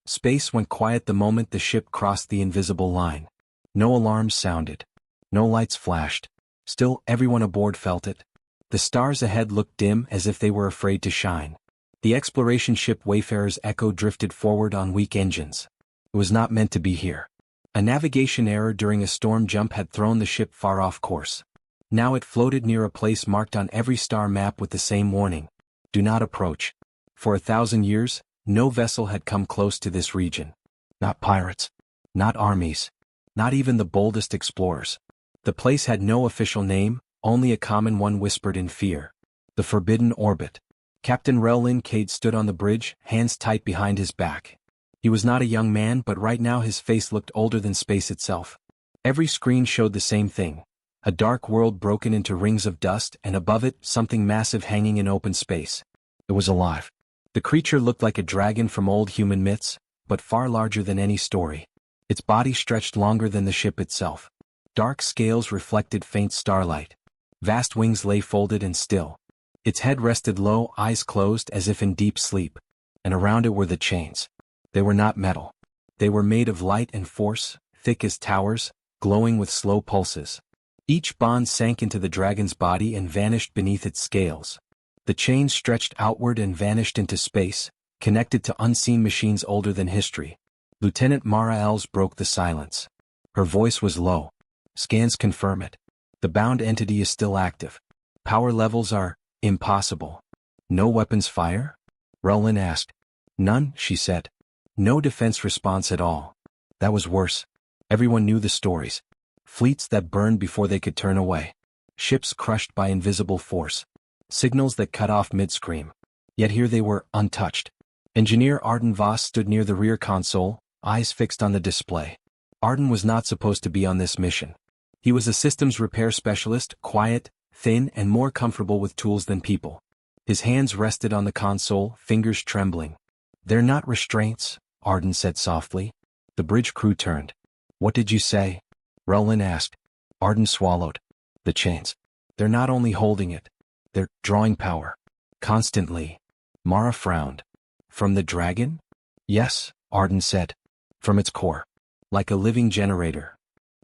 Space went quiet the moment the ship crossed the invisible line. No alarms sounded. No lights flashed. Still, everyone aboard felt it. The stars ahead looked dim as if they were afraid to shine. The exploration ship Wayfarer's echo drifted forward on weak engines. It was not meant to be here. A navigation error during a storm jump had thrown the ship far off course. Now it floated near a place marked on every star map with the same warning: do not approach. For 1,000 years, no vessel had come close to this region. Not pirates. Not armies. Not even the boldest explorers. The place had no official name, only a common one whispered in fear: the Forbidden Orbit. Captain Relin Cade stood on the bridge, hands tight behind his back. He was not a young man, but right now his face looked older than space itself. Every screen showed the same thing: a dark world broken into rings of dust, and above it, something massive hanging in open space. It was alive. The creature looked like a dragon from old human myths, but far larger than any story. Its body stretched longer than the ship itself. Dark scales reflected faint starlight. Vast wings lay folded and still. Its head rested low, eyes closed as if in deep sleep. And around it were the chains. They were not metal. They were made of light and force, thick as towers, glowing with slow pulses. Each bond sank into the dragon's body and vanished beneath its scales. The chains stretched outward and vanished into space, connected to unseen machines older than history. Lieutenant Mara Els broke the silence. Her voice was low. Scans confirm it. The bound entity is still active. Power levels are impossible. No weapons fire? Relin asked. None, she said. No defense response at all. That was worse. Everyone knew the stories. Fleets that burned before they could turn away. Ships crushed by invisible force. Signals that cut off mid-scream. Yet here they were, untouched. Engineer Arden Voss stood near the rear console, eyes fixed on the display. Arden was not supposed to be on this mission. He was a systems repair specialist, quiet, thin, and more comfortable with tools than people. His hands rested on the console, fingers trembling. They're not restraints, Arden said softly. The bridge crew turned. What did you say? Relin asked. Arden swallowed. The chains. They're not only holding it. They're drawing power. Constantly. Mara frowned. From the dragon? Yes, Arden said. From its core. Like a living generator.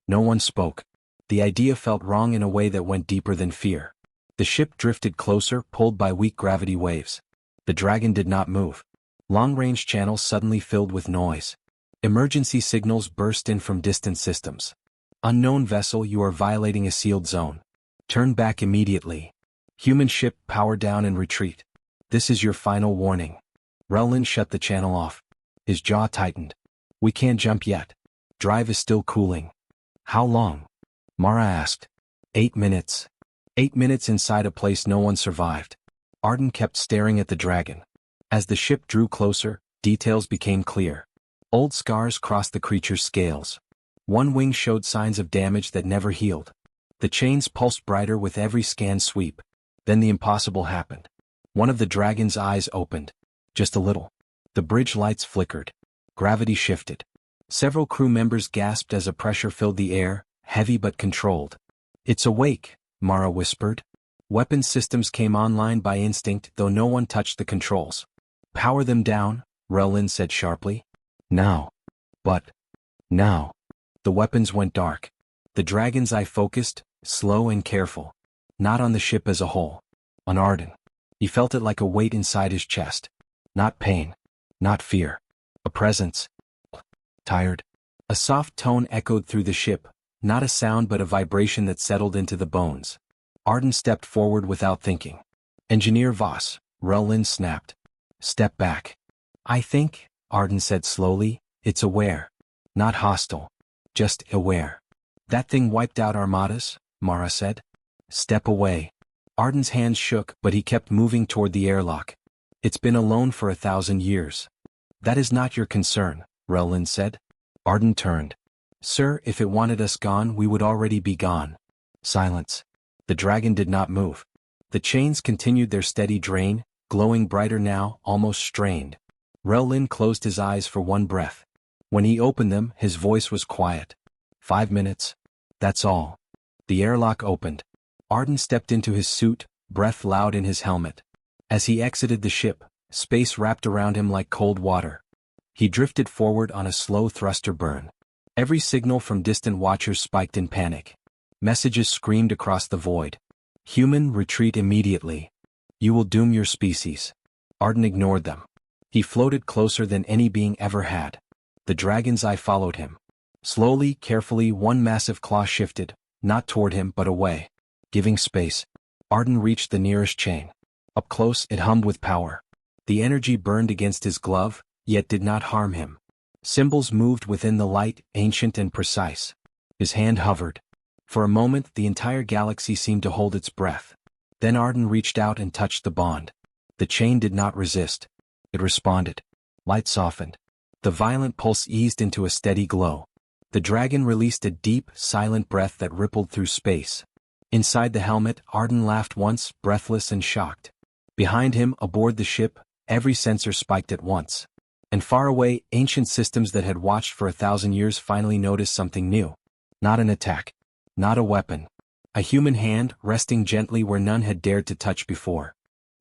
No one spoke. The idea felt wrong in a way that went deeper than fear. The ship drifted closer, pulled by weak gravity waves. The dragon did not move. Long-range channels suddenly filled with noise. Emergency signals burst in from distant systems. Unknown vessel, you are violating a sealed zone. Turn back immediately. Human ship, power down and retreat. This is your final warning. Relin shut the channel off. His jaw tightened. We can't jump yet. Drive is still cooling. How long? Mara asked. 8 minutes. 8 minutes inside a place no one survived. Arden kept staring at the dragon. As the ship drew closer, details became clear. Old scars crossed the creature's scales. One wing showed signs of damage that never healed. The chains pulsed brighter with every scan sweep. Then the impossible happened. One of the dragon's eyes opened. Just a little. The bridge lights flickered. Gravity shifted. Several crew members gasped as a pressure filled the air, heavy but controlled. It's awake, Mara whispered. Weapon systems came online by instinct, though no one touched the controls. Power them down, Relin said sharply. Now. But. Now. The weapons went dark. The dragon's eye focused, slow and careful. Not on the ship as a whole. On Arden. He felt it like a weight inside his chest. Not pain. Not fear. A presence. Tired. A soft tone echoed through the ship, not a sound but a vibration that settled into the bones. Arden stepped forward without thinking. Engineer Voss, Relin snapped. Step back. I think, Arden said slowly, it's aware. Not hostile. Just aware. That thing wiped out armadas, Mara said. Step away. Arden's hands shook, but he kept moving toward the airlock. It's been alone for 1,000 years. That is not your concern, Relin said. Arden turned. Sir, if it wanted us gone, we would already be gone. Silence. The dragon did not move. The chains continued their steady drain, glowing brighter now, almost strained. Relin closed his eyes for one breath. When he opened them, his voice was quiet. 5 minutes. That's all. The airlock opened. Arden stepped into his suit, breath loud in his helmet. As he exited the ship, space wrapped around him like cold water. He drifted forward on a slow thruster burn. Every signal from distant watchers spiked in panic. Messages screamed across the void. Human, retreat immediately. You will doom your species. Arden ignored them. He floated closer than any being ever had. The dragon's eye followed him. Slowly, carefully, one massive claw shifted, not toward him but away. Giving space. Arden reached the nearest chain. Up close, it hummed with power. The energy burned against his glove, yet did not harm him. Symbols moved within the light, ancient and precise. His hand hovered. For a moment, the entire galaxy seemed to hold its breath. Then Arden reached out and touched the bond. The chain did not resist. It responded. Light softened. The violent pulse eased into a steady glow. The dragon released a deep, silent breath that rippled through space. Inside the helmet, Arden laughed once, breathless and shocked. Behind him, aboard the ship, every sensor spiked at once. And far away, ancient systems that had watched for 1,000 years finally noticed something new. Not an attack. Not a weapon. A human hand, resting gently where none had dared to touch before.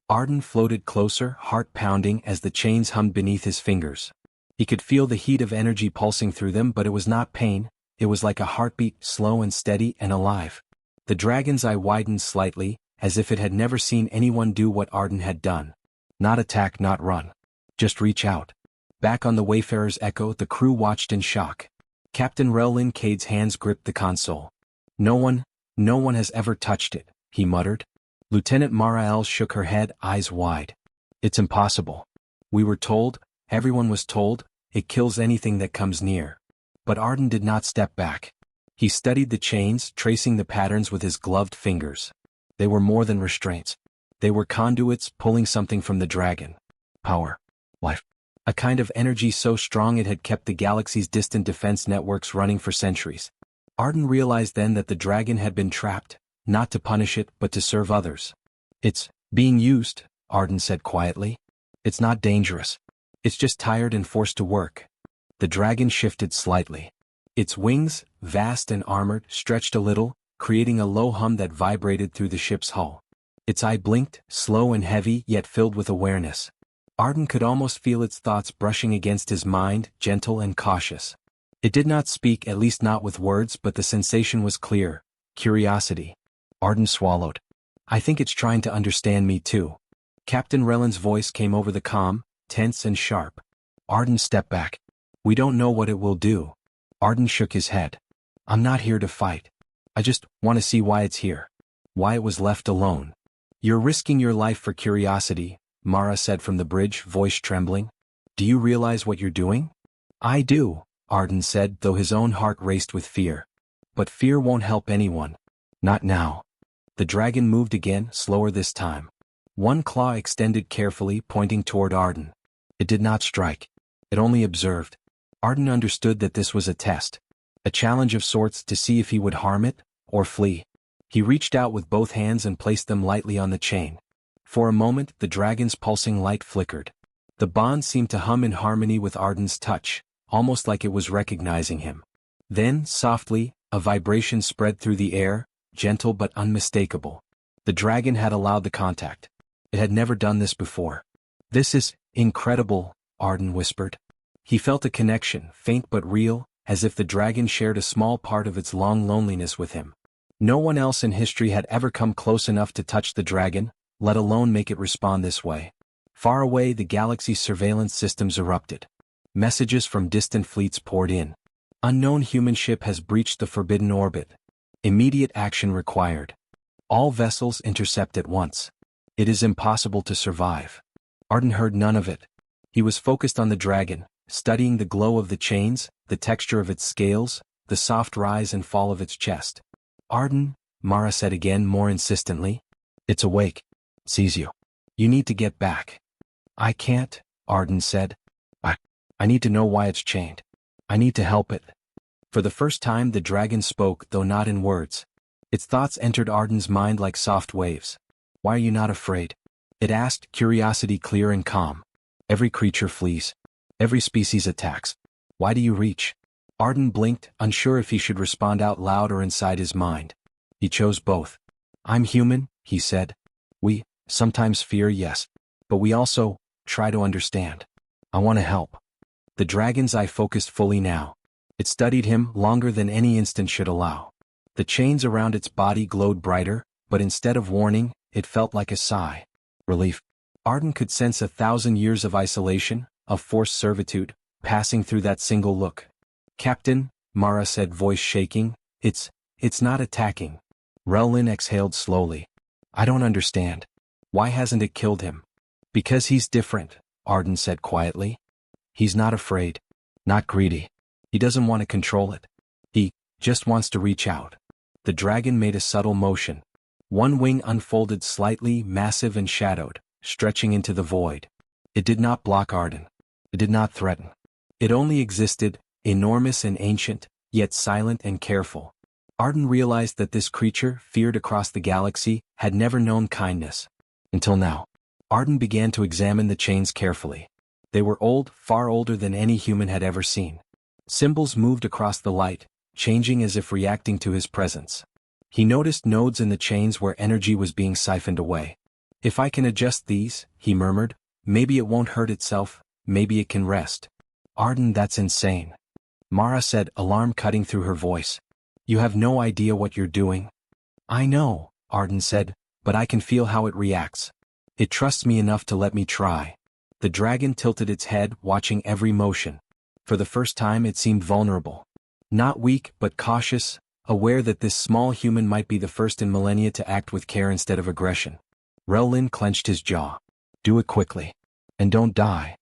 Arden floated closer, heart pounding as the chains hummed beneath his fingers. He could feel the heat of energy pulsing through them, but it was not pain. It was like a heartbeat, slow and steady and alive. The dragon's eye widened slightly, as if it had never seen anyone do what Arden had done. Not attack, not run. Just reach out. Back on the Wayfarer's Echo, the crew watched in shock. Captain Relin Cade's hands gripped the console. No one has ever touched it, he muttered. Lieutenant Marael shook her head, eyes wide. It's impossible. We were told, everyone was told, it kills anything that comes near. But Arden did not step back. He studied the chains, tracing the patterns with his gloved fingers. They were more than restraints. They were conduits pulling something from the dragon. Power. Life. A kind of energy so strong it had kept the galaxy's distant defense networks running for centuries. Arden realized then that the dragon had been trapped, not to punish it but to serve others. It's being used, Arden said quietly. It's not dangerous. It's just tired and forced to work. The dragon shifted slightly. Its wings, vast and armored, stretched a little, creating a low hum that vibrated through the ship's hull. Its eye blinked, slow and heavy yet filled with awareness. Arden could almost feel its thoughts brushing against his mind, gentle and cautious. It did not speak, at least not with words, but the sensation was clear. Curiosity. Arden swallowed. I think it's trying to understand me too. Captain Relin's voice came over the comm, tense and sharp. Arden stepped back. We don't know what it will do. Arden shook his head. I'm not here to fight. I just want to see why it's here. Why it was left alone. You're risking your life for curiosity, Mara said from the bridge, voice trembling. Do you realize what you're doing? I do, Arden said, though his own heart raced with fear. But fear won't help anyone. Not now. The dragon moved again, slower this time. One claw extended carefully, pointing toward Arden. It did not strike. It only observed. Arden understood that this was a test. A challenge of sorts to see if he would harm it, or flee. He reached out with both hands and placed them lightly on the chain. For a moment, the dragon's pulsing light flickered. The bond seemed to hum in harmony with Arden's touch, almost like it was recognizing him. Then, softly, a vibration spread through the air, gentle but unmistakable. The dragon had allowed the contact. It had never done this before. This is incredible, Arden whispered. He felt a connection, faint but real, as if the dragon shared a small part of its long loneliness with him. No one else in history had ever come close enough to touch the dragon, let alone make it respond this way. Far away, the galaxy's surveillance systems erupted. Messages from distant fleets poured in. Unknown human ship has breached the forbidden orbit. Immediate action required. All vessels intercept at once. It is impossible to survive. Arden heard none of it. He was focused on the dragon, studying the glow of the chains, the texture of its scales, the soft rise and fall of its chest. Arden, Mara said again more insistently. It's awake. Sees you. You need to get back. I can't, Arden said. I need to know why it's chained. I need to help it. For the first time the dragon spoke, though not in words. Its thoughts entered Arden's mind like soft waves. Why are you not afraid? It asked, curiosity clear and calm. Every creature flees. Every species attacks. Why do you reach? Arden blinked, unsure if he should respond out loud or inside his mind. He chose both. I'm human, he said. We sometimes fear, yes. But we also try to understand. I want to help. The dragon's eye focused fully now. It studied him longer than any instant should allow. The chains around its body glowed brighter, but instead of warning, it felt like a sigh. Relief. Arden could sense 1,000 years of isolation, of forced servitude, passing through that single look. "Captain," Mara said, voice shaking, it's not attacking." Relin exhaled slowly. "I don't understand. Why hasn't it killed him?" "Because he's different," Arden said quietly. "He's not afraid. Not greedy. He doesn't want to control it. He just wants to reach out." The dragon made a subtle motion. One wing unfolded slightly, massive and shadowed, stretching into the void. It did not block Arden. It did not threaten. It only existed, enormous and ancient, yet silent and careful. Arden realized that this creature, feared across the galaxy, had never known kindness. Until now. Arden began to examine the chains carefully. They were old, far older than any human had ever seen. Symbols moved across the light, changing as if reacting to his presence. He noticed nodes in the chains where energy was being siphoned away. "If I can adjust these," he murmured, "maybe it won't hurt itself, maybe it can rest." "Arden, that's insane," Mara said, alarm cutting through her voice. "You have no idea what you're doing." "I know," Arden said, "but I can feel how it reacts. It trusts me enough to let me try." The dragon tilted its head, watching every motion. For the first time it seemed vulnerable. Not weak, but cautious, aware that this small human might be the first in millennia to act with care instead of aggression. Relin clenched his jaw. "Do it quickly. And don't die."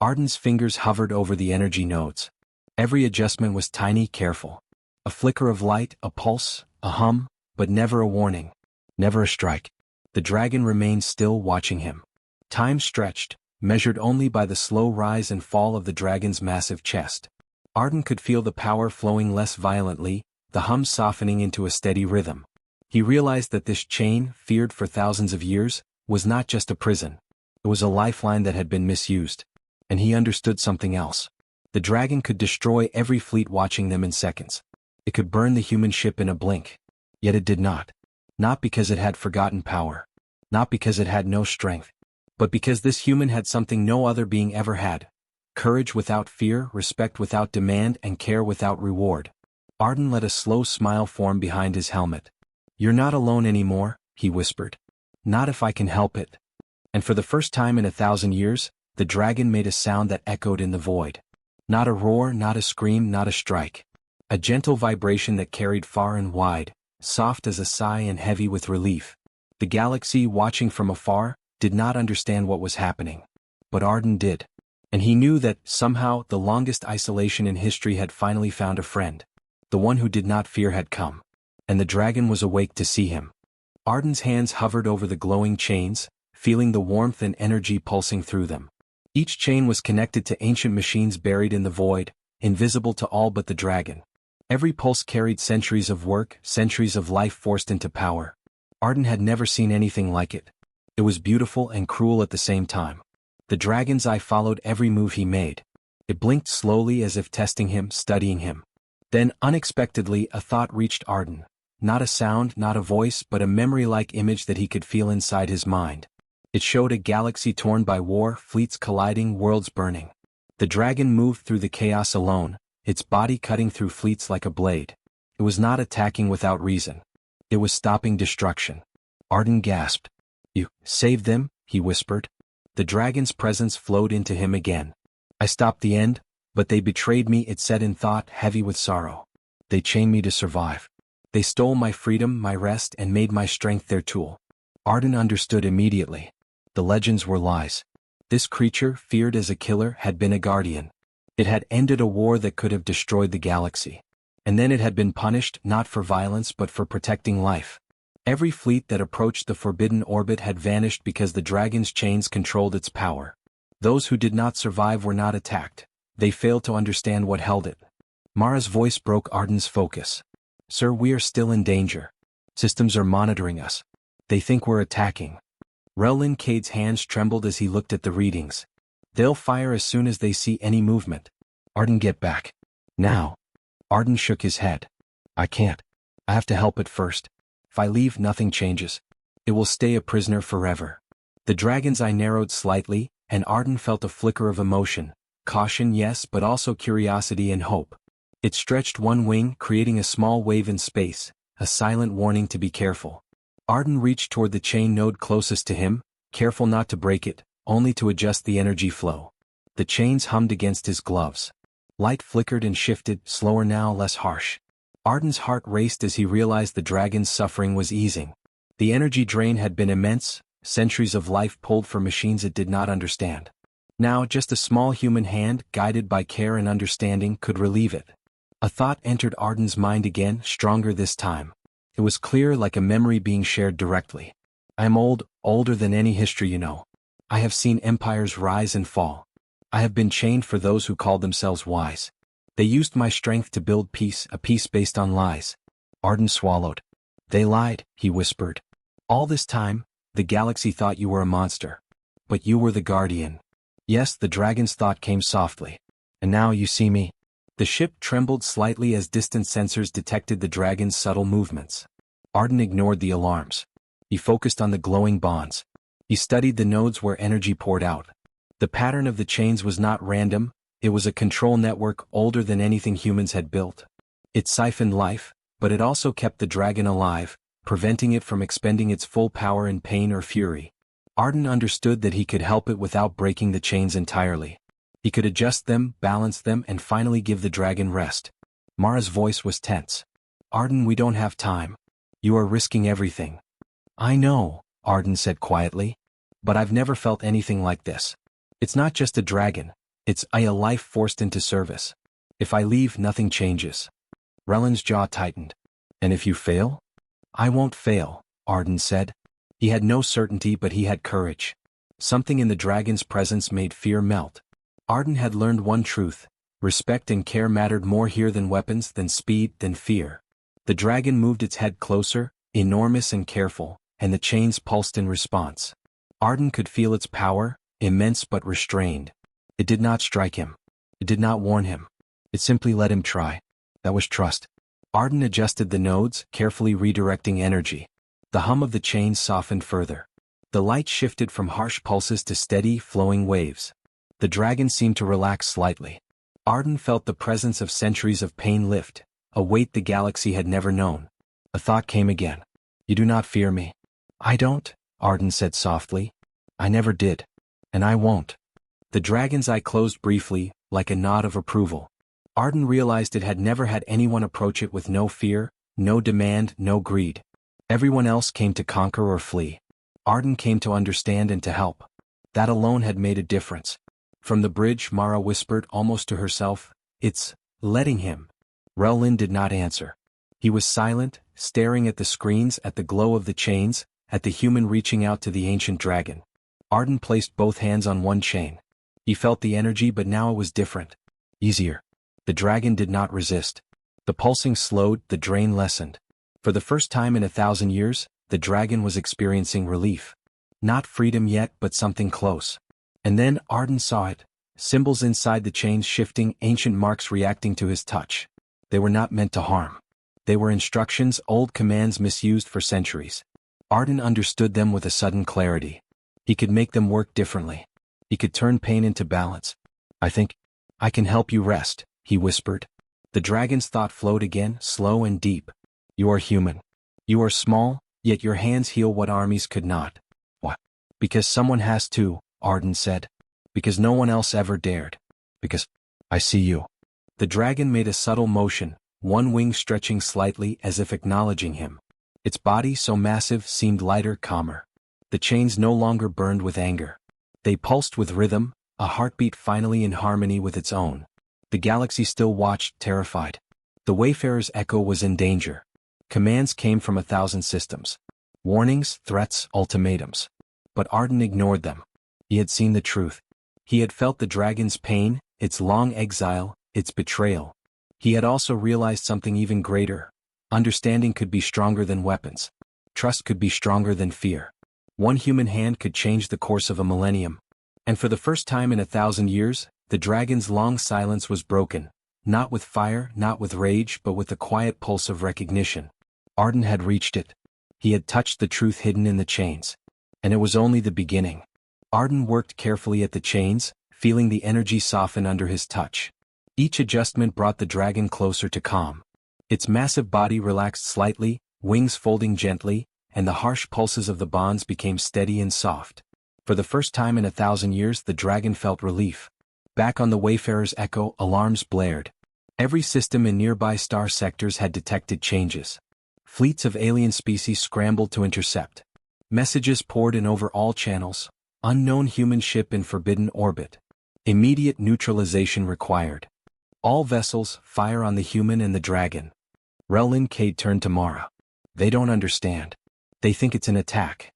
Arden's fingers hovered over the energy nodes. Every adjustment was tiny, careful. A flicker of light, a pulse, a hum, but never a warning. Never a strike. The dragon remained still, watching him. Time stretched, measured only by the slow rise and fall of the dragon's massive chest. Arden could feel the power flowing less violently, the hum softening into a steady rhythm. He realized that this chain, feared for thousands of years, was not just a prison. It was a lifeline that had been misused. And he understood something else. The dragon could destroy every fleet watching them in seconds. It could burn the human ship in a blink. Yet it did not. Not because it had forgotten power. Not because it had no strength. But because this human had something no other being ever had. Courage without fear, respect without demand, and care without reward. Arden let a slow smile form behind his helmet. "You're not alone anymore," he whispered. "Not if I can help it." And for the first time in 1,000 years, the dragon made a sound that echoed in the void. Not a roar, not a scream, not a strike. A gentle vibration that carried far and wide, soft as a sigh and heavy with relief. The galaxy, watching from afar, did not understand what was happening. But Arden did. And he knew that, somehow, the longest isolation in history had finally found a friend. The one who did not fear had come. And the dragon was awake to see him. Arden's hands hovered over the glowing chains, feeling the warmth and energy pulsing through them. Each chain was connected to ancient machines buried in the void, invisible to all but the dragon. Every pulse carried centuries of work, centuries of life forced into power. Arden had never seen anything like it. It was beautiful and cruel at the same time. The dragon's eye followed every move he made. It blinked slowly as if testing him, studying him. Then, unexpectedly, a thought reached Arden. Not a sound, not a voice, but a memory-like image that he could feel inside his mind. It showed a galaxy torn by war, fleets colliding, worlds burning. The dragon moved through the chaos alone, its body cutting through fleets like a blade. It was not attacking without reason. It was stopping destruction. Arden gasped. "You saved them?" he whispered. The dragon's presence flowed into him again. "I stopped the end, but they betrayed me," it said in thought, heavy with sorrow. "They chained me to survive. They stole my freedom, my rest, and made my strength their tool." Arden understood immediately. The legends were lies. This creature, feared as a killer, had been a guardian. It had ended a war that could have destroyed the galaxy. And then it had been punished, not for violence but for protecting life. Every fleet that approached the forbidden orbit had vanished because the dragon's chains controlled its power. Those who did not survive were not attacked. They failed to understand what held it. Mara's voice broke Arden's focus. "Sir, we are still in danger. Systems are monitoring us. They think we're attacking." Relin Cade's hands trembled as he looked at the readings. "They'll fire as soon as they see any movement." "Arden, get back. Now." Arden shook his head. "I can't. I have to help it first. If I leave, nothing changes. It will stay a prisoner forever." The dragon's eye narrowed slightly, and Arden felt a flicker of emotion, Caution, yes, but also curiosity and hope. It stretched one wing, creating a small wave in space, a silent warning to be careful. Arden reached toward the chain node closest to him, careful not to break it, only to adjust the energy flow. The chains hummed against his gloves. Light flickered and shifted, slower now, less harsh. Arden's heart raced as he realized the dragon's suffering was easing. The energy drain had been immense, centuries of life pulled for machines it did not understand. Now just a small human hand, guided by care and understanding, could relieve it. A thought entered Arden's mind again, stronger this time. It was clear, like a memory being shared directly. I am old, older than any history you know. I have seen empires rise and fall. I have been chained for those who called themselves wise. They used my strength to build peace, a peace based on lies. Arden swallowed. They lied, he whispered. All this time, the galaxy thought you were a monster. But you were the guardian. Yes, the dragon's thought came softly. And now you see me. The ship trembled slightly as distant sensors detected the dragon's subtle movements. Arden ignored the alarms. He focused on the glowing bonds. He studied the nodes where energy poured out. The pattern of the chains was not random, it was a control network older than anything humans had built. It siphoned life, but it also kept the dragon alive, preventing it from expending its full power in pain or fury. Arden understood that he could help it without breaking the chains entirely. He could adjust them, balance them, and finally give the dragon rest. Mara's voice was tense. Arden, we don't have time. You are risking everything. I know, Arden said quietly. But I've never felt anything like this. It's not just a dragon. It's a life forced into service. If I leave, nothing changes. Rellen's jaw tightened. And if you fail? I won't fail, Arden said. He had no certainty, but he had courage. Something in the dragon's presence made fear melt. Arden had learned one truth. Respect and care mattered more here than weapons, than speed, than fear. The dragon moved its head closer, enormous and careful, and the chains pulsed in response. Arden could feel its power, immense but restrained. It did not strike him. It did not warn him. It simply let him try. That was trust. Arden adjusted the nodes, carefully redirecting energy. The hum of the chains softened further. The light shifted from harsh pulses to steady, flowing waves. The dragon seemed to relax slightly. Arden felt the presence of centuries of pain lift, a weight the galaxy had never known. A thought came again. You do not fear me. I don't, Arden said softly. I never did. And I won't. The dragon's eye closed briefly, like a nod of approval. Arden realized it had never had anyone approach it with no fear, no demand, no greed. Everyone else came to conquer or flee. Arden came to understand and to help. That alone had made a difference. From the bridge, Mara whispered almost to herself, "It's letting him." Relin did not answer. He was silent, staring at the screens, at the glow of the chains, at the human reaching out to the ancient dragon. Arden placed both hands on one chain. He felt the energy, but now it was different. Easier. The dragon did not resist. The pulsing slowed, the drain lessened. For the first time in 1,000 years, the dragon was experiencing relief. Not freedom yet, but something close. And then Arden saw it. Symbols inside the chains shifting, ancient marks reacting to his touch. They were not meant to harm. They were instructions, old commands misused for centuries. Arden understood them with a sudden clarity. He could make them work differently. He could turn pain into balance. I think I can help you rest, he whispered. The dragon's thought flowed again, slow and deep. You are human. You are small, yet your hands heal what armies could not. What? Because someone has to, Arden said. Because no one else ever dared. Because I see you. The dragon made a subtle motion, one wing stretching slightly as if acknowledging him. Its body, so massive, seemed lighter, calmer. The chains no longer burned with anger. They pulsed with rhythm, a heartbeat finally in harmony with its own. The galaxy still watched, terrified. The Wayfarer's echo was in danger. Commands came from 1,000 systems. Warnings, threats, ultimatums. But Arden ignored them. He had seen the truth. He had felt the dragon's pain, its long exile, its betrayal. He had also realized something even greater. Understanding could be stronger than weapons. Trust could be stronger than fear. One human hand could change the course of a millennium. And for the first time in 1,000 years, the dragon's long silence was broken. Not with fire, not with rage, but with the quiet pulse of recognition. Arden had reached it. He had touched the truth hidden in the chains. And it was only the beginning. Arden worked carefully at the chains, feeling the energy soften under his touch. Each adjustment brought the dragon closer to calm. Its massive body relaxed slightly, wings folding gently, and the harsh pulses of the bonds became steady and soft. For the first time in 1,000 years the dragon felt relief. Back on the Wayfarer's Echo, alarms blared. Every system in nearby star sectors had detected changes. Fleets of alien species scrambled to intercept. Messages poured in over all channels. Unknown human ship in forbidden orbit. Immediate neutralization required. All vessels, fire on the human and the dragon. Relin Cade turned to Mara. They don't understand. They think it's an attack.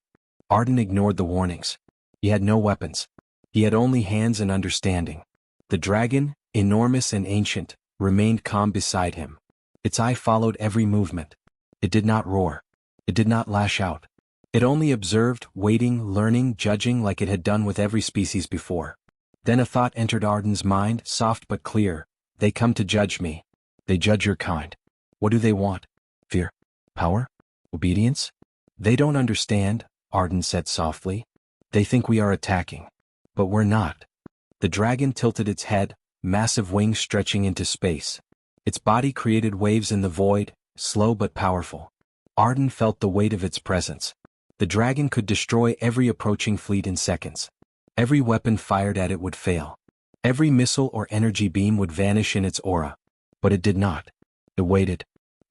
Arden ignored the warnings. He had no weapons. He had only hands and understanding. The dragon, enormous and ancient, remained calm beside him. Its eye followed every movement. It did not roar. It did not lash out. It only observed, waiting, learning, judging like it had done with every species before. Then a thought entered Arden's mind, soft but clear. They come to judge me. They judge your kind. What do they want? Fear? Power? Obedience? They don't understand, Arden said softly. They think we are attacking. But we're not. The dragon tilted its head, massive wings stretching into space. Its body created waves in the void, slow but powerful. Arden felt the weight of its presence. The dragon could destroy every approaching fleet in seconds. Every weapon fired at it would fail. Every missile or energy beam would vanish in its aura. But it did not. It waited.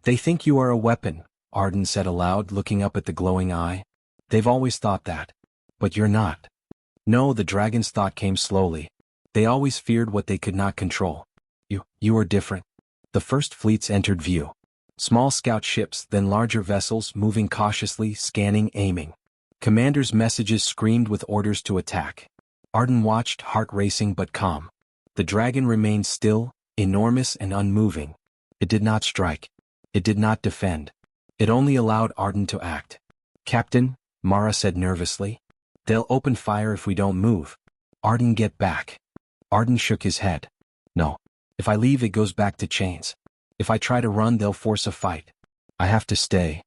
They think you are a weapon, Arden said aloud, looking up at the glowing eye. They've always thought that. But you're not. No, the dragon's thought came slowly. They always feared what they could not control. You are different. The first fleets entered view. Small scout ships, then larger vessels, moving cautiously, scanning, aiming. Commanders' messages screamed with orders to attack. Arden watched, heart racing but calm. The dragon remained still, enormous and unmoving. It did not strike. It did not defend. It only allowed Arden to act. Captain, Mara said nervously. They'll open fire if we don't move. Arden, get back. Arden shook his head. No. If I leave it goes back to chains. If I try to run they'll force a fight. I have to stay.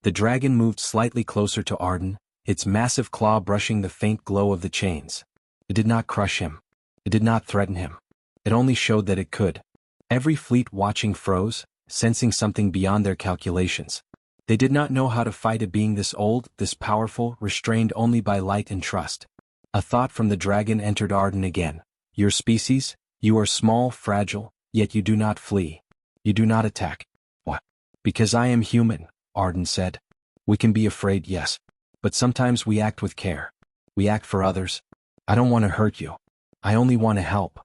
The dragon moved slightly closer to Arden, its massive claw brushing the faint glow of the chains. It did not crush him. It did not threaten him. It only showed that it could. Every fleet watching froze, sensing something beyond their calculations. They did not know how to fight a being this old, this powerful, restrained only by light and trust. A thought from the dragon entered Arden again. Your species, you are small, fragile, yet you do not flee. You do not attack. What? Because I am human, Arden said. We can be afraid, yes. But sometimes we act with care. We act for others. I don't want to hurt you. I only want to help.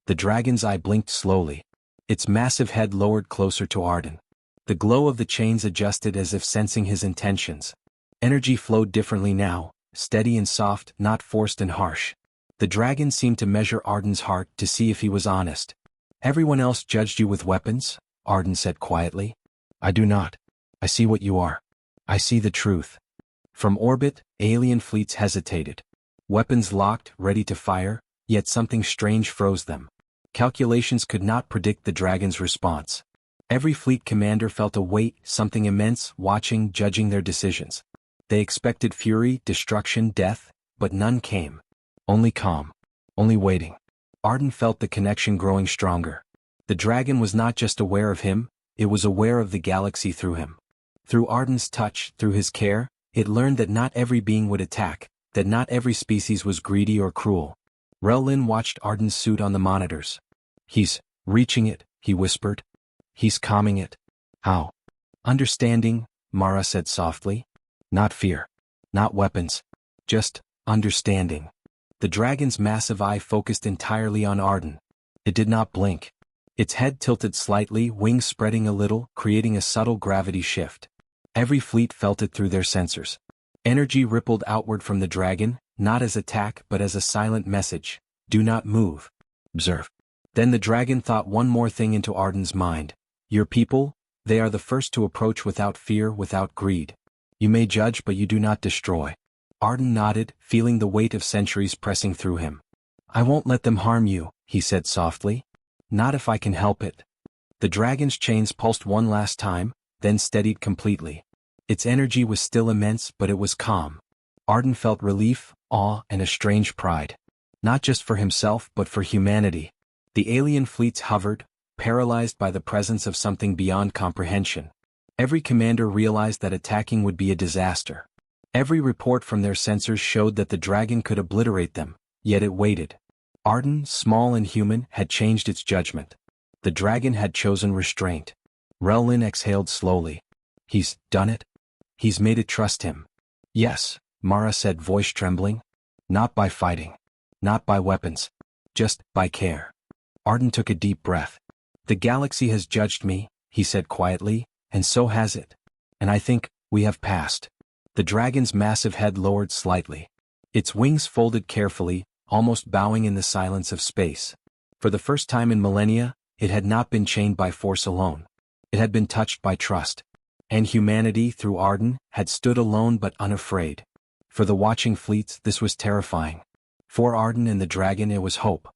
The dragon's eye blinked slowly. Its massive head lowered closer to Arden. The glow of the chains adjusted as if sensing his intentions. Energy flowed differently now, steady and soft, not forced and harsh. The dragon seemed to measure Arden's heart to see if he was honest. Everyone else judged you with weapons, Arden said quietly. I do not. I see what you are. I see the truth. From orbit, alien fleets hesitated. Weapons locked, ready to fire, yet something strange froze them. Calculations could not predict the dragon's response. Every fleet commander felt a weight, something immense, watching, judging their decisions. They expected fury, destruction, death, but none came. Only calm. Only waiting. Arden felt the connection growing stronger. The dragon was not just aware of him, it was aware of the galaxy through him. Through Arden's touch, through his care, it learned that not every being would attack, that not every species was greedy or cruel. Relin watched Arden's suit on the monitors. He's reaching it, he whispered. He's calming it. How? Understanding, Mara said softly. Not fear. Not weapons. Just understanding. The dragon's massive eye focused entirely on Arden. It did not blink. Its head tilted slightly, wings spreading a little, creating a subtle gravity shift. Every fleet felt it through their sensors. Energy rippled outward from the dragon, not as attack but as a silent message. Do not move. Observe. Then the dragon thought one more thing into Arden's mind. Your people, they are the first to approach without fear, without greed. You may judge but you do not destroy. Arden nodded, feeling the weight of centuries pressing through him. I won't let them harm you, he said softly. Not if I can help it. The dragon's chains pulsed one last time, then steadied completely. Its energy was still immense but it was calm. Arden felt relief, awe, and a strange pride. Not just for himself but for humanity. The alien fleets hovered, paralyzed by the presence of something beyond comprehension. Every commander realized that attacking would be a disaster. Every report from their sensors showed that the dragon could obliterate them, yet it waited. Arden, small and human, had changed its judgment. The dragon had chosen restraint. Relin exhaled slowly. He's done it? He's made it trust him. Yes, Mara said, voice trembling. Not by fighting. Not by weapons. Just by care. Arden took a deep breath. The galaxy has judged me, he said quietly, and so has it. And I think we have passed. The dragon's massive head lowered slightly. Its wings folded carefully, almost bowing in the silence of space. For the first time in millennia, it had not been chained by force alone. It had been touched by trust. And humanity, through Arden, had stood alone but unafraid. For the watching fleets, this was terrifying. For Arden and the dragon, it was hope.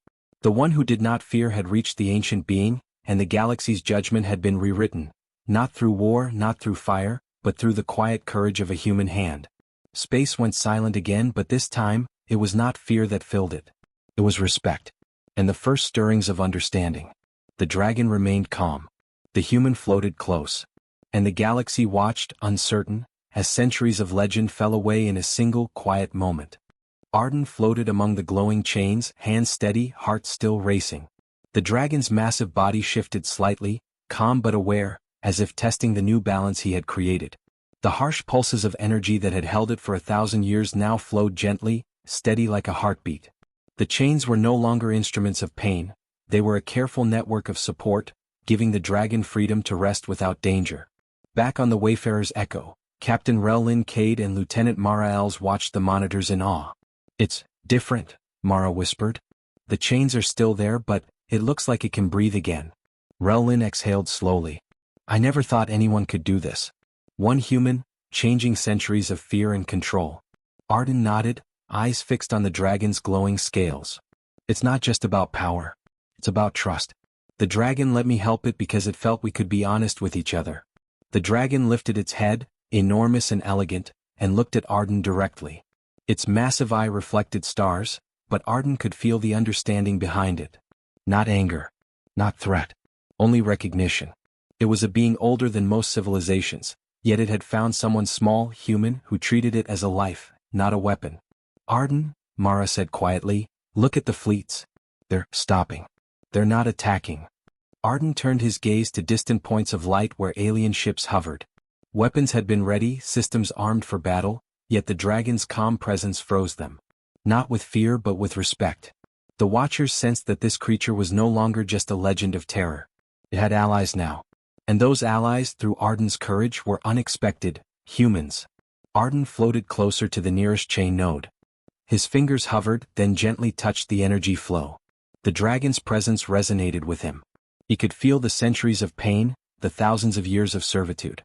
The one who did not fear had reached the ancient being, and the galaxy's judgment had been rewritten, not through war, not through fire, but through the quiet courage of a human hand. Space went silent again, but this time, it was not fear that filled it. It was respect. And the first stirrings of understanding. The dragon remained calm. The human floated close. And the galaxy watched, uncertain, as centuries of legend fell away in a single, quiet moment. Arden floated among the glowing chains, hands steady, heart still racing. The dragon's massive body shifted slightly, calm but aware, as if testing the new balance he had created. The harsh pulses of energy that had held it for 1,000 years now flowed gently, steady like a heartbeat. The chains were no longer instruments of pain, they were a careful network of support, giving the dragon freedom to rest without danger. Back on the Wayfarer's Echo, Captain Relin Cade and Lieutenant Mara Els watched the monitors in awe. It's different, Mara whispered. The chains are still there, but it looks like it can breathe again. Relin exhaled slowly. I never thought anyone could do this. One human, changing centuries of fear and control. Arden nodded, eyes fixed on the dragon's glowing scales. It's not just about power. It's about trust. The dragon let me help it because it felt we could be honest with each other. The dragon lifted its head, enormous and elegant, and looked at Arden directly. Its massive eye reflected stars, but Arden could feel the understanding behind it. Not anger. Not threat. Only recognition. It was a being older than most civilizations, yet it had found someone small, human, who treated it as a life, not a weapon. Arden, Mara said quietly, look at the fleets. They're stopping. They're not attacking. Arden turned his gaze to distant points of light where alien ships hovered. Weapons had been ready, systems armed for battle, yet the dragon's calm presence froze them. Not with fear but with respect. The Watchers sensed that this creature was no longer just a legend of terror. It had allies now. And those allies, through Arden's courage, were unexpected, humans. Arden floated closer to the nearest chain node. His fingers hovered, then gently touched the energy flow. The dragon's presence resonated with him. He could feel the centuries of pain, the thousands of years of servitude.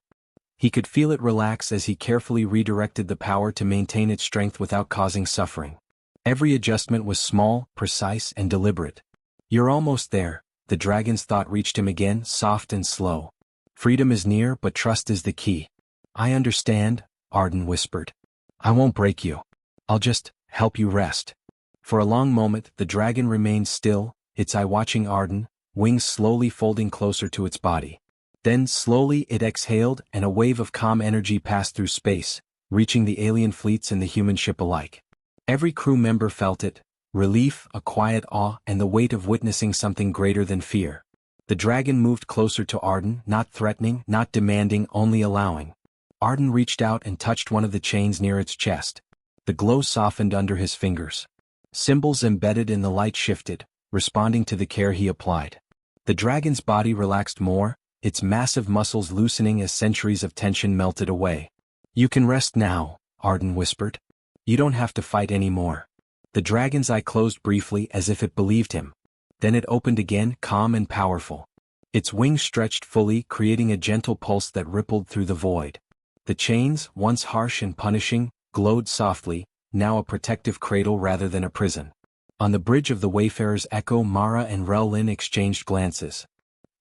He could feel it relax as he carefully redirected the power to maintain its strength without causing suffering. Every adjustment was small, precise, and deliberate. You're almost there, the dragon's thought reached him again, soft and slow. Freedom is near, but trust is the key. I understand, Arden whispered. I won't break you. I'll just help you rest. For a long moment, the dragon remained still, its eye watching Arden, wings slowly folding closer to its body. Then, slowly, it exhaled, and a wave of calm energy passed through space, reaching the alien fleets and the human ship alike. Every crew member felt it, relief, a quiet awe, and the weight of witnessing something greater than fear. The dragon moved closer to Arden, not threatening, not demanding, only allowing. Arden reached out and touched one of the chains near its chest. The glow softened under his fingers. Symbols embedded in the light shifted, responding to the care he applied. The dragon's body relaxed more, its massive muscles loosening as centuries of tension melted away. You can rest now, Arden whispered. You don't have to fight anymore. The dragon's eye closed briefly as if it believed him. Then it opened again, calm and powerful. Its wings stretched fully, creating a gentle pulse that rippled through the void. The chains, once harsh and punishing, glowed softly, now a protective cradle rather than a prison. On the bridge of the Wayfarer's Echo, Mara and Relin exchanged glances.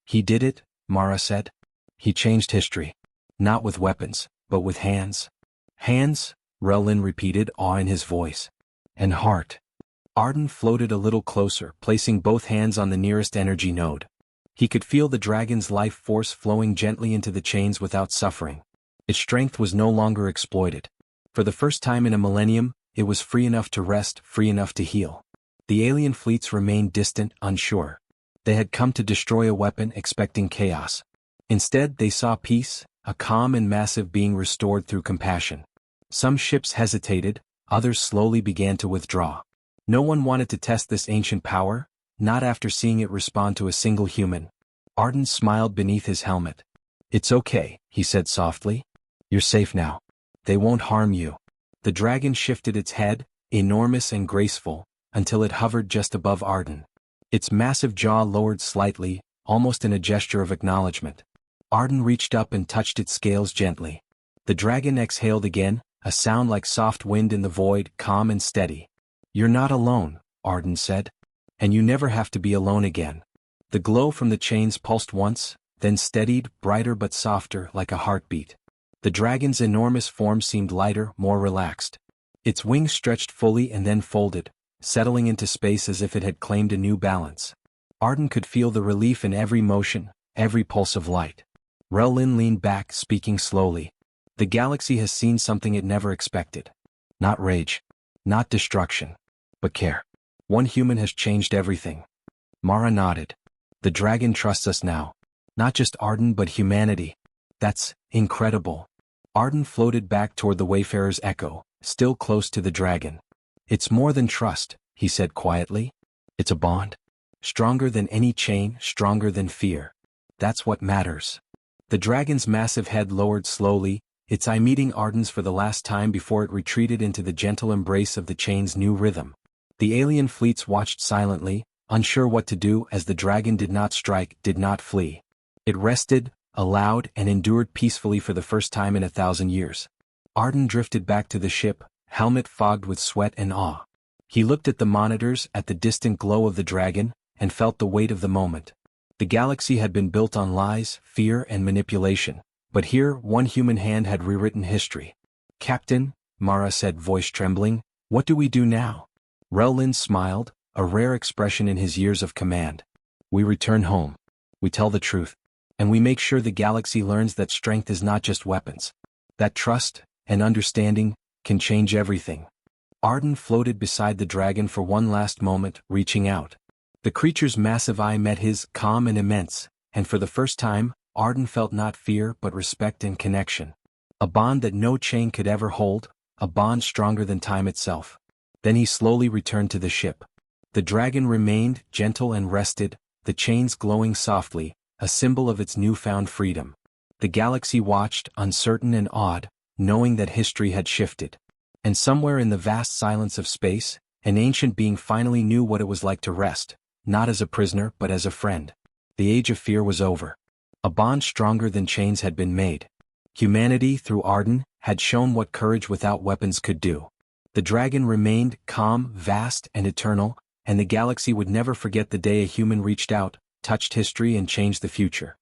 He did it, Mara said. He changed history. Not with weapons, but with hands. Hands, Relin repeated, awe in his voice. And heart. Arden floated a little closer, placing both hands on the nearest energy node. He could feel the dragon's life force flowing gently into the chains without suffering. Its strength was no longer exploited. For the first time in a millennium, it was free enough to rest, free enough to heal. The alien fleets remained distant, unsure. They had come to destroy a weapon, expecting chaos. Instead, they saw peace, a calm and massive being restored through compassion. Some ships hesitated, others slowly began to withdraw. No one wanted to test this ancient power, not after seeing it respond to a single human. Arden smiled beneath his helmet. "It's okay," he said softly. "You're safe now. They won't harm you." The dragon shifted its head, enormous and graceful, until it hovered just above Arden. Its massive jaw lowered slightly, almost in a gesture of acknowledgement. Arden reached up and touched its scales gently. The dragon exhaled again, a sound like soft wind in the void, calm and steady. "You're not alone," Arden said. "And you never have to be alone again." The glow from the chains pulsed once, then steadied, brighter but softer, like a heartbeat. The dragon's enormous form seemed lighter, more relaxed. Its wings stretched fully and then folded, settling into space as if it had claimed a new balance. Arden could feel the relief in every motion, every pulse of light. Relin leaned back, speaking slowly. "The galaxy has seen something it never expected. Not rage, not destruction, but care. One human has changed everything." Mara nodded. "The dragon trusts us now. Not just Arden but humanity. That's incredible." Arden floated back toward the Wayfarer's echo, still close to the dragon. "It's more than trust," he said quietly. "It's a bond. Stronger than any chain, stronger than fear. That's what matters." The dragon's massive head lowered slowly, its eye meeting Arden's for the last time before it retreated into the gentle embrace of the chain's new rhythm. The alien fleets watched silently, unsure what to do as the dragon did not strike, did not flee. It rested, allowed, and endured peacefully for the first time in 1,000 years. Arden drifted back to the ship, helmet fogged with sweat and awe. He looked at the monitors, at the distant glow of the dragon, and felt the weight of the moment. The galaxy had been built on lies, fear, and manipulation, but here one human hand had rewritten history. "Captain," Mara said, voice trembling, "what do we do now?" Relin smiled, a rare expression in his years of command. "We return home. We tell the truth. And we make sure the galaxy learns that strength is not just weapons. That trust and understanding can change everything." Arden floated beside the dragon for one last moment, reaching out. The creature's massive eye met his, calm and immense, and for the first time, Arden felt not fear but respect and connection. A bond that no chain could ever hold, a bond stronger than time itself. Then he slowly returned to the ship. The dragon remained, gentle and rested, the chains glowing softly, a symbol of its newfound freedom. The galaxy watched, uncertain and awed, knowing that history had shifted. And somewhere in the vast silence of space, an ancient being finally knew what it was like to rest, not as a prisoner but as a friend. The age of fear was over. A bond stronger than chains had been made. Humanity, through Arden, had shown what courage without weapons could do. The dragon remained, calm, vast, and eternal, and the galaxy would never forget the day a human reached out, touched history and changed the future.